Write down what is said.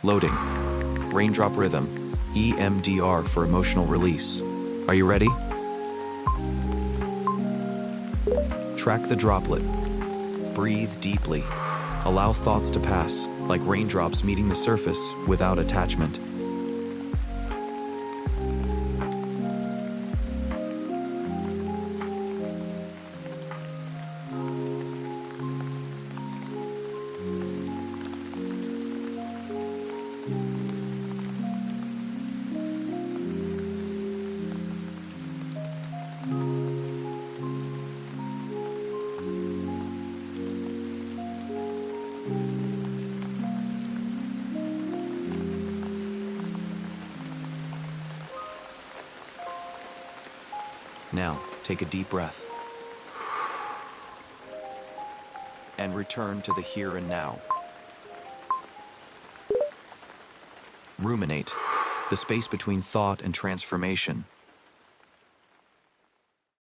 Loading. Raindrop rhythm. EMDR for emotional release. Are you ready? Track the droplet. Breathe deeply. Allow thoughts to pass, like raindrops meeting the surface without attachment. Now, take a deep breath and return to the here and now. Ruminate, the space between thought and transformation.